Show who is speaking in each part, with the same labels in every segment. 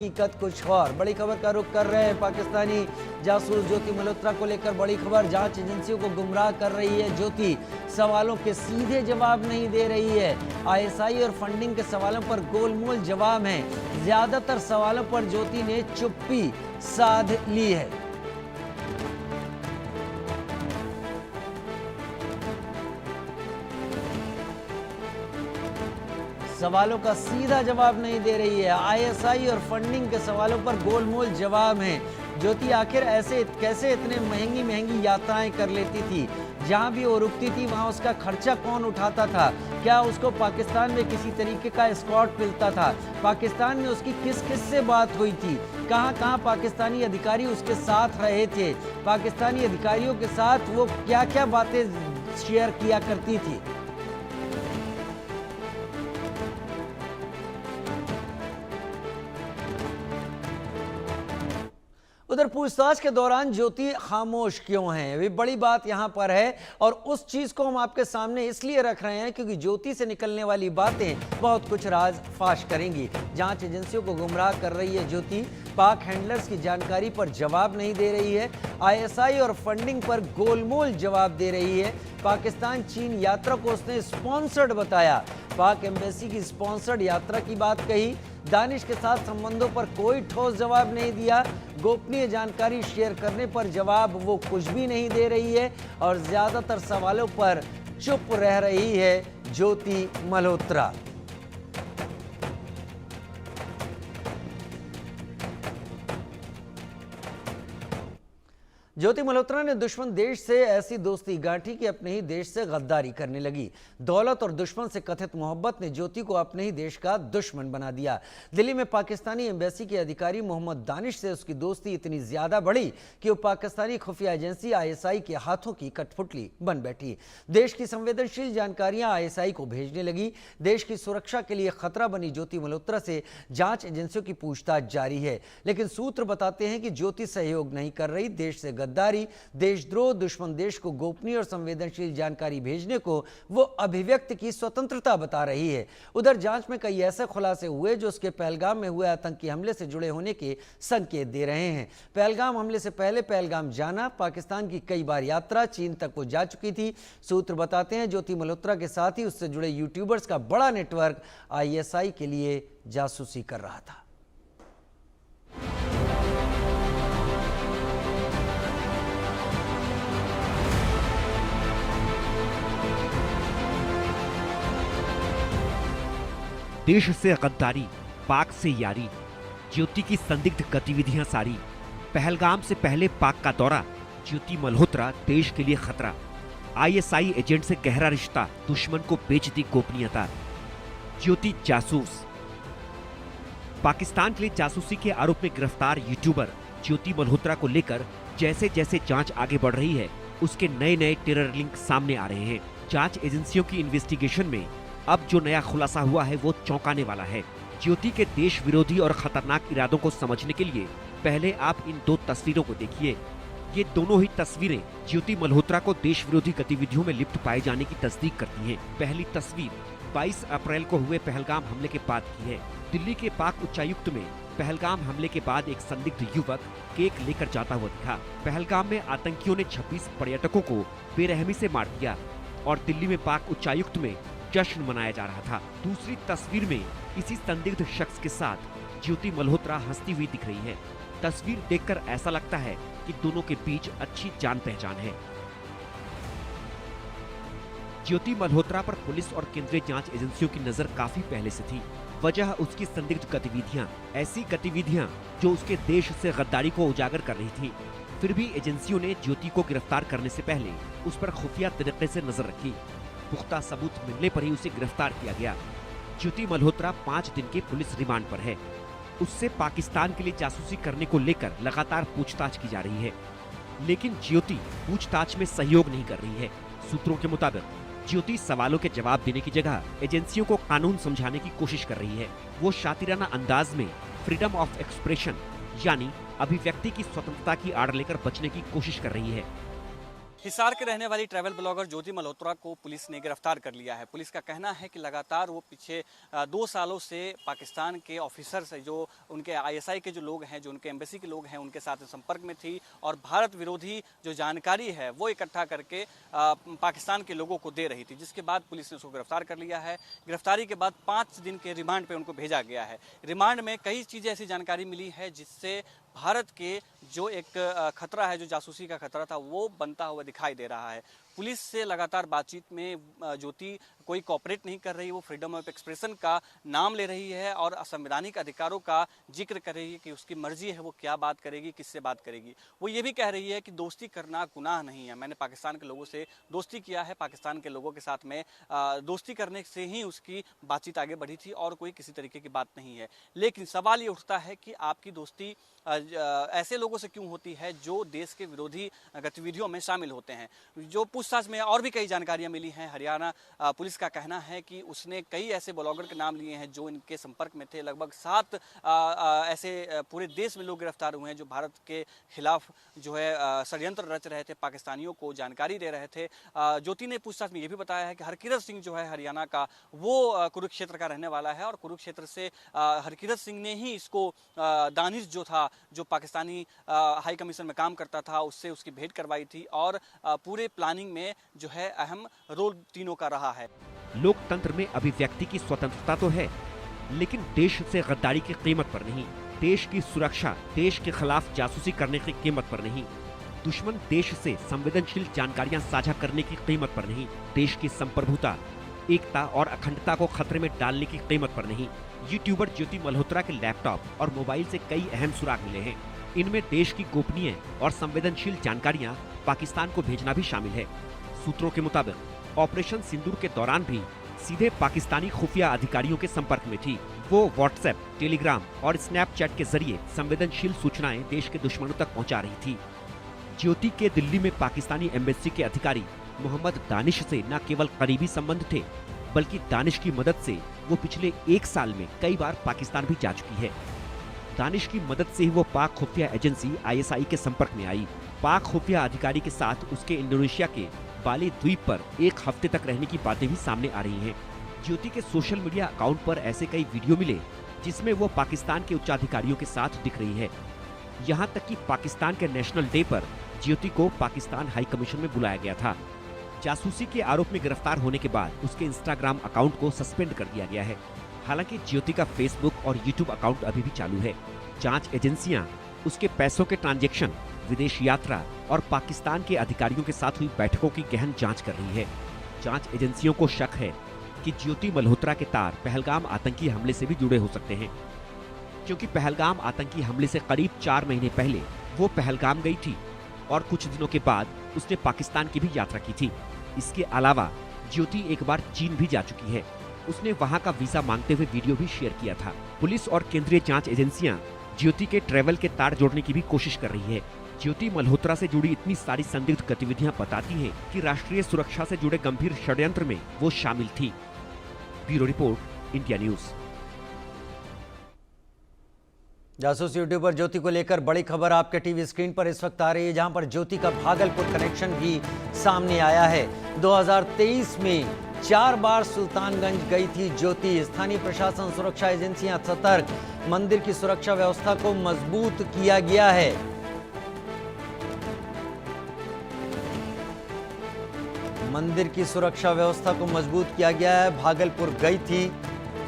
Speaker 1: हकीकत कुछ और। बड़ी खबर का रुख कर रहे हैं पाकिस्तानी जासूस ज्योति मल्होत्रा को लेकर बड़ी खबर। जांच एजेंसियों को गुमराह कर रही है ज्योति, सवालों के सीधे जवाब नहीं दे रही है। आईएसआई और फंडिंग के सवालों पर गोलमोल जवाब है। ज्यादातर सवालों पर ज्योति ने चुप्पी साध ली है। सवालों का सीधा जवाब नहीं दे रही है। आईएसआई और फंडिंग के सवालों पर गोलमोल जवाब है। ज्योति आखिर ऐसे कैसे इतने महंगी यात्राएं कर लेती थी? जहां भी वो रुकती थी वहां उसका खर्चा कौन उठाता था? क्या उसको पाकिस्तान में किसी तरीके का एस्कॉर्ट मिलता था? पाकिस्तान में उसकी किस किस से बात हुई थी? कहां पाकिस्तानी अधिकारी उसके साथ रहे थे? पाकिस्तानी अधिकारियों के साथ वो क्या क्या बातें शेयर किया करती थी? उधर पूछताछ के दौरान ज्योति खामोश क्यों है, वे बड़ी बात यहां पर है। और उस चीज को हम आपके सामने इसलिए रख रहे हैं क्योंकि ज्योति से निकलने वाली बातें बहुत कुछ राज फाश करेंगी। जांच एजेंसियों को गुमराह कर रही है ज्योति, पाक हैंडलर्स की जानकारी पर जवाब नहीं दे रही है, आईएसआई और फंडिंग पर गोलमोल जवाब दे रही है। पाकिस्तान चीन यात्रा को उसने स्पॉन्सर्ड बताया, पाक एम्बेसी की स्पॉन्सर्ड यात्रा की बात कही। दानिश के साथ संबंधों पर कोई ठोस जवाब नहीं दिया। गोपनीय जानकारी शेयर करने पर जवाब वो कुछ भी नहीं दे रही है और ज्यादातर सवालों पर चुप रह रही है ज्योति मल्होत्रा। ज्योति मल्होत्रा ने दुश्मन देश से ऐसी दोस्ती गांठी कि अपने ही देश से गद्दारी करने लगी। दौलत और दुश्मन से कथित मोहब्बत ने ज्योति को अपने ही देश का दुश्मन बना दिया। दिल्ली में पाकिस्तानी एम्बेसी के अधिकारी मोहम्मद दानिश से उसकी दोस्ती इतनी ज्यादा बढ़ी कि वो पाकिस्तानी खुफिया एजेंसी आईएसआई के हाथों की कठपुतली बन बैठी। देश की संवेदनशील जानकारियां आईएसआई को भेजने लगी। देश की सुरक्षा के लिए खतरा बनी ज्योति मल्होत्रा से जांच एजेंसियों की पूछताछ जारी है, लेकिन सूत्र बताते हैं कि ज्योति सहयोग नहीं कर रही। देश से गद्दारी, देशद्रोह, दुश्मन देश को गोपनीय और संवेदनशील जानकारी भेजने को वो अभिव्यक्ति की स्वतंत्रता बता रही है। उधर जांच में कई ऐसे खुलासे हुए जो उसके पहलगाम में हुए आतंकी हमले से जुड़े होने के संकेत दे रहे हैं। पहलगाम हमले से पहले पहलगाम जाना, पाकिस्तान की कई बार यात्रा, चीन तक वो जा चुकी थी। सूत्र बताते हैं ज्योति मल्होत्रा के साथ ही उससे जुड़े यूट्यूबर्स का बड़ा नेटवर्क आईएसआई के लिए जासूसी कर रहा था।
Speaker 2: देश से गद्दारी, पाक से यारी, ज्योति की संदिग्ध गतिविधियां सारी। पहलगाम से पहले पाक का दौरा, ज्योति मल्होत्रा देश के लिए खतरा। आईएसआई एजेंट से गहरा रिश्ता, दुश्मन को बेच दी गोपनीयता। ज्योति जासूस। पाकिस्तान के लिए जासूसी के आरोप में गिरफ्तार यूट्यूबर ज्योति मल्होत्रा को लेकर जैसे जैसे जांच आगे बढ़ रही है, उसके नए नए टेरर लिंक सामने आ रहे हैं। जांच एजेंसियों की इन्वेस्टिगेशन में अब जो नया खुलासा हुआ है वो चौंकाने वाला है। ज्योति के देश विरोधी और खतरनाक इरादों को समझने के लिए पहले आप इन दो तस्वीरों को देखिए। ये दोनों ही तस्वीरें ज्योति मल्होत्रा को देश विरोधी गतिविधियों में लिप्त पाए जाने की तस्दीक करती हैं। पहली तस्वीर 22 अप्रैल को हुए पहलगाम हमले के बाद की है। दिल्ली के पाक उच्चायुक्त में पहलगाम हमले के बाद एक संदिग्ध युवक केक लेकर जाता हुआ दिखा। पहलगाम में आतंकियों ने 26 पर्यटकों को बेरहमी से मार दिया और दिल्ली में पाक उच्चायुक्त में जश्न मनाया जा रहा था। दूसरी तस्वीर में इसी संदिग्ध शख्स के साथ ज्योति मल्होत्रा हंसती हुई दिख रही है। तस्वीर देखकर ऐसा लगता है कि दोनों के बीच अच्छी जान पहचान है। ज्योति मल्होत्रा पर पुलिस और केंद्रीय जांच एजेंसियों की नजर काफी पहले से थी। वजह उसकी संदिग्ध गतिविधियां, ऐसी गतिविधियां जो उसके देश से गद्दारी को उजागर कर रही थी। फिर भी एजेंसियों ने ज्योति को गिरफ्तार करने से पहले उस पर खुफिया तरीके से नजर रखी। पुख्ता सबूत मिलने पर ही उसे गिरफ्तार किया गया। ज्योति मल्होत्रा 5 दिन के पुलिस रिमांड पर है। उससे पाकिस्तान के लिए जासूसी करने को लेकर लगातार पूछताछ की जा रही है, लेकिन ज्योति पूछताछ में सहयोग नहीं कर रही है। सूत्रों के मुताबिक ज्योति सवालों के जवाब देने की जगह एजेंसियों को कानून समझाने की कोशिश कर रही है। वो शातिराना अंदाज में फ्रीडम ऑफ एक्सप्रेशन यानी अभिव्यक्ति की स्वतंत्रता की आड़ लेकर बचने की कोशिश कर रही है।
Speaker 3: हिसार के रहने वाली ट्रैवल ब्लॉगर ज्योति मल्होत्रा को पुलिस ने गिरफ्तार कर लिया है। पुलिस का कहना है कि लगातार वो पीछे 2 सालों से पाकिस्तान के ऑफिसर्स जो उनके आईएसआई के जो लोग हैं, जो उनके एम्बेसी के लोग हैं, उनके साथ संपर्क में थी और भारत विरोधी जो जानकारी है वो इकट्ठा करके पाकिस्तान के लोगों को दे रही थी, जिसके बाद पुलिस ने उसको गिरफ्तार कर लिया है। गिरफ्तारी के बाद 5 दिन के रिमांड पर उनको भेजा गया है। रिमांड में कई चीज़ें ऐसी जानकारी मिली है जिससे भारत के जो एक खतरा है, जो जासूसी का खतरा था, वो बनता हुआ दिखाई दे रहा है। पुलिस से लगातार बातचीत में ज्योति कोई कॉपरेट नहीं कर रही, वो फ्रीडम ऑफ एक्सप्रेशन का नाम ले रही है और असंवैधानिक अधिकारों का जिक्र कर रही है कि उसकी मर्जी है वो क्या बात करेगी, किससे बात करेगी। वो ये भी कह रही है कि दोस्ती करना गुनाह नहीं है, मैंने पाकिस्तान के लोगों से दोस्ती किया है, पाकिस्तान के लोगों के साथ में दोस्ती करने से ही उसकी बातचीत आगे बढ़ी थी और कोई किसी तरीके की बात नहीं है। लेकिन सवाल ये उठता है कि आपकी दोस्ती ऐसे लोगों से क्यों होती है जो देश के विरोधी गतिविधियों में शामिल होते हैं। जो पूछताछ में और भी कई जानकारियां मिली हैं। हरियाणा पुलिस का कहना है कि उसने कई ऐसे ब्लॉगर के नाम लिए हैं जो इनके संपर्क में थे। लगभग 7 ऐसे पूरे देश में लोग गिरफ्तार हुए हैं जो भारत के खिलाफ जो है षड्यंत्र रच रहे थे, पाकिस्तानियों को जानकारी दे रहे थे। ज्योति ने पूछताछ में ये भी बताया है कि हरकिरत सिंह जो है हरियाणा का, वो कुरुक्षेत्र का रहने वाला है और कुरुक्षेत्र से हरकिरत सिंह ने ही इसको दानिश जो था, जो पाकिस्तानी हाई कमीशन में काम करता था, उससे उसकी भेंट करवाई थी और पूरे प्लानिंग में जो है अहम रोल तीनों का रहा है।
Speaker 2: लोकतंत्र में अभिव्यक्ति की स्वतंत्रता तो है, लेकिन देश से गद्दारी की कीमत पर नहीं, देश की सुरक्षा, देश के खिलाफ जासूसी करने की कीमत पर नहीं, दुश्मन देश से संवेदनशील जानकारियां साझा करने की कीमत पर नहीं, देश की संप्रभुता, एकता और अखंडता को खतरे में डालने की कीमत पर नहीं। यूट्यूबर ज्योति मल्होत्रा के लैपटॉप और मोबाइल से कई अहम सुराग मिले हैं। इनमें देश की गोपनीय और संवेदनशील जानकारियां पाकिस्तान को भेजना भी शामिल है। सूत्रों के मुताबिक ऑपरेशन सिंदूर के दौरान भी सीधे पाकिस्तानी खुफिया अधिकारियों के संपर्क में थी। वो व्हाट्सएप, टेलीग्राम और स्नैपचैट के जरिए संवेदनशील सूचनाएं देश के दुश्मनों तक पहुंचा रही थी। ज्योति के दिल्ली में पाकिस्तानी एम्बेसी के अधिकारी मोहम्मद दानिश से न केवल करीबी संबंध थे, बल्कि दानिश की मदद से वो पिछले 1 साल में कई बार पाकिस्तान भी जा चुकी है। दानिश की मदद से ही वो पाक खुफिया एजेंसी आईएसआई के संपर्क में आई। पाक खुफिया अधिकारी के साथ उसके इंडोनेशिया के बाली द्वीप पर 1 हफ्ते तक रहने की बातें भी सामने आ रही हैं। ज्योति के सोशल मीडिया अकाउंट पर ऐसे कई वीडियो मिले जिसमें वो पाकिस्तान के उच्चाधिकारियों के साथ दिख रही है। यहाँ तक कि पाकिस्तान के नेशनल डे पर ज्योति को पाकिस्तान हाई कमीशन में बुलाया गया था। जासूसी के आरोप में गिरफ्तार होने के बाद उसके इंस्टाग्राम अकाउंट को सस्पेंड कर दिया गया है। हालांकि ज्योति का फेसबुक और यूट्यूब अकाउंट अभी भी चालू है। जांच एजेंसियां उसके पैसों के ट्रांजैक्शन, विदेश यात्रा और पाकिस्तान के अधिकारियों के साथ हुई बैठकों की गहन जांच कर रही है। जांच एजेंसियों को शक है कि ज्योति मल्होत्रा के तार पहलगाम आतंकी हमले से भी जुड़े हो सकते हैं, क्योंकि पहलगाम आतंकी हमले से करीब 4 महीने पहले वो पहलगाम गई थी और कुछ दिनों के बाद उसने पाकिस्तान की भी यात्रा की थी। इसके अलावा ज्योति एक बार चीन भी जा चुकी है। उसने वहां का वीजा मांगते हुए वीडियो भी शेयर किया था। पुलिस और केंद्रीय जांच एजेंसियां ज्योति के ट्रैवल के तार जोड़ने की भी कोशिश कर रही है। ज्योति मल्होत्रा से जुड़ी इतनी सारी संदिग्ध गतिविधियां बताती हैं कि राष्ट्रीय सुरक्षा से जुड़े गंभीर षड्यंत्र में वो शामिल थी। Bureau report, India news.
Speaker 1: जासूस यूट्यूबर ज्योति को लेकर बड़ी खबर आपके टीवी स्क्रीन पर इस वक्त आ रही है, जहां पर ज्योति का भागलपुर कनेक्शन भी सामने आया है। 2023 में 4 बार सुल्तानगंज गई थी ज्योति। स्थानीय प्रशासन, सुरक्षा एजेंसियां सतर्क। मंदिर की सुरक्षा व्यवस्था को मजबूत किया गया है। मंदिर की सुरक्षा व्यवस्था को मजबूत किया गया है। भागलपुर गई थी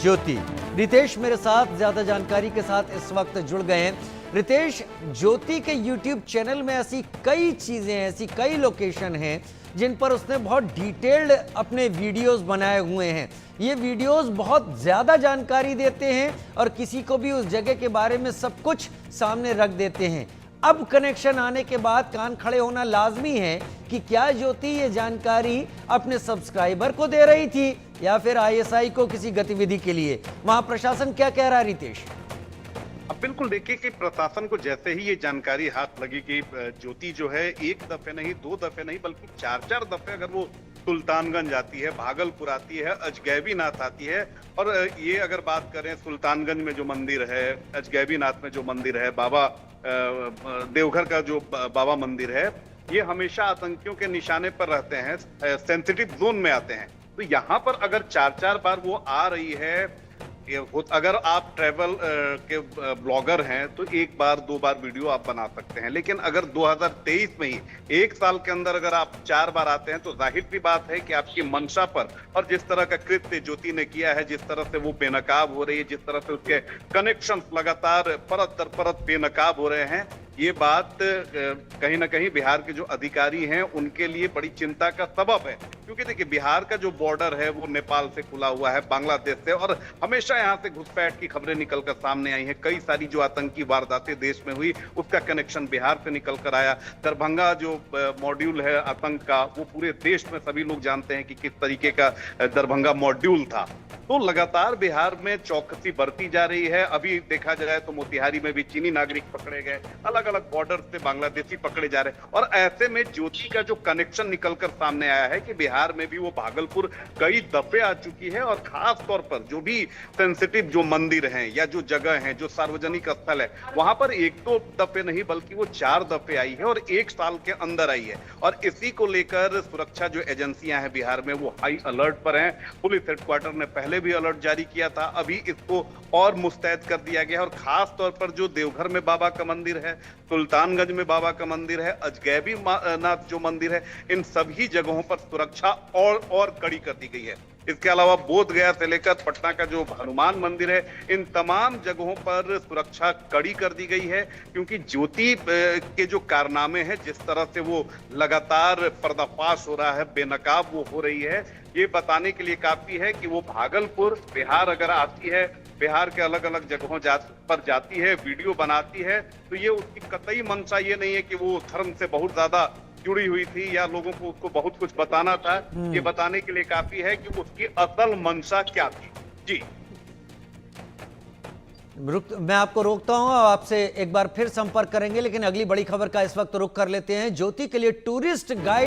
Speaker 1: ज्योति। रितेश मेरे साथ ज्यादा जानकारी के साथ इस वक्त जुड़ गए हैं। रितेश, ज्योति के YouTube चैनल में ऐसी कई चीजें हैं, ऐसी कई लोकेशन हैं जिन पर उसने बहुत डिटेल्ड अपने वीडियोस बनाए हुए हैं। ये वीडियोस बहुत ज्यादा जानकारी देते हैं और किसी को भी उस जगह के बारे में सब कुछ सामने रख देते हैं। अब कनेक्शन आने के बाद कान खड़े होना लाजमी है कि क्या ज्योति ये जानकारी अपने सब्सक्राइबर को दे रही थी या फिर आईएसआई को किसी गतिविधि के लिए। वहां प्रशासन क्या कह रहा है रितेश?
Speaker 4: अब बिल्कुल देखिए कि प्रशासन को जैसे ही ये जानकारी हाथ लगी कि ज्योति जो है 1 दफे नहीं, 2 दफे नहीं, बल्कि 4-4 दफे अगर वो सुल्तानगंज आती है, भागलपुर आती है, अजगैबीनाथ आती है। और ये अगर बात करें सुल्तानगंज में जो मंदिर है, अजगैबीनाथ में जो मंदिर है, बाबा देवघर का जो बाबा मंदिर है, ये हमेशा आतंकियों के निशाने पर रहते हैं, सेंसिटिव जोन में आते हैं। तो यहाँ पर अगर 4-4 बार वो आ रही है, अगर आप ट्रैवल के ब्लॉगर हैं तो एक बार 2 बार वीडियो आप बना सकते हैं, लेकिन अगर 2023 में ही 1 साल के अंदर अगर आप 4 बार आते हैं तो जाहिर सी बात है कि आपकी मंशा पर और जिस तरह का कृत्य ज्योति ने किया है, जिस तरह से वो बेनकाब हो रही है, जिस तरह से उसके कनेक्शन लगातार परत दर परत बेनकाब हो रहे हैं, ये बात कहीं ना कहीं बिहार के जो अधिकारी हैं उनके लिए बड़ी चिंता का सबब है। क्योंकि देखिए, बिहार का जो बॉर्डर है वो नेपाल से खुला हुआ है, बांग्लादेश से, और हमेशा यहाँ से घुसपैठ की खबरें निकलकर सामने आई हैं। कई सारी जो आतंकी वारदातें देश में हुई उसका कनेक्शन बिहार से निकल कर आया। दरभंगा जो मॉड्यूल है आतंक का, वो पूरे देश में सभी लोग जानते हैं कि किस तरीके का दरभंगा मॉड्यूल था। तो लगातार बिहार में चौकसी बरती जा रही है। अभी देखा जाए तो मोतिहारी में भी चीनी नागरिक पकड़े गए, अलग अलग बॉर्डर से बांग्लादेशी पकड़े जा रहे हैं। और ऐसे में ज्योति का जो कनेक्शन निकलकर सामने आया है कि बिहार में भी वो भागलपुर कई दफे आ चुकी है, और खास तौर पर जो भी सेंसिटिव जो मंदिर हैं या जो जगह हैं, जो सार्वजनिक स्थल है, वहां पर 1-2 दफे नहीं बल्कि वो 4 दफे आई है और 1 साल के अंदर आई है। और इसी को लेकर सुरक्षा जो एजेंसियां हैं बिहार में वो हाई अलर्ट पर हैं। पुलिस हेडक्वार्टर ने पहले भी अलर्ट जारी किया था, अभी इसको और मुस्तैद कर दिया गया। और खास तौर पर जो देवघर में बाबा का मंदिर है, सुल्तानगंज में बाबा का मंदिर है, अजगैबी नाथ जो मंदिर है, इन सभी जगहों पर सुरक्षा और कड़ी कर दी गई है। इसके अलावा बोधगया से लेकर पटना का जो हनुमान मंदिर है, इन तमाम जगहों पर सुरक्षा कड़ी कर दी गई है। क्योंकि ज्योति के जो कारनामे हैं, जिस तरह से वो लगातार पर्दाफाश हो रहा है, बेनकाब वो हो रही है, ये बताने के लिए काफी है कि वो भागलपुर बिहार अगर आती है, बिहार के अलग अलग जगहों पर जाती है, वीडियो बनाती है, तो ये उसकी कतई मंशा ये नहीं है कि वो धर्म से बहुत ज्यादा जुड़ी हुई थी या लोगों को उसको बहुत कुछ बताना था। ये बताने के लिए काफी है कि उसकी असल मंशा क्या थी। जी,
Speaker 1: मैं आपको रोकता हूं, आपसे एक बार फिर संपर्क करेंगे, लेकिन अगली बड़ी खबर का इस वक्त रुख कर लेते हैं। ज्योति के लिए टूरिस्ट गाइड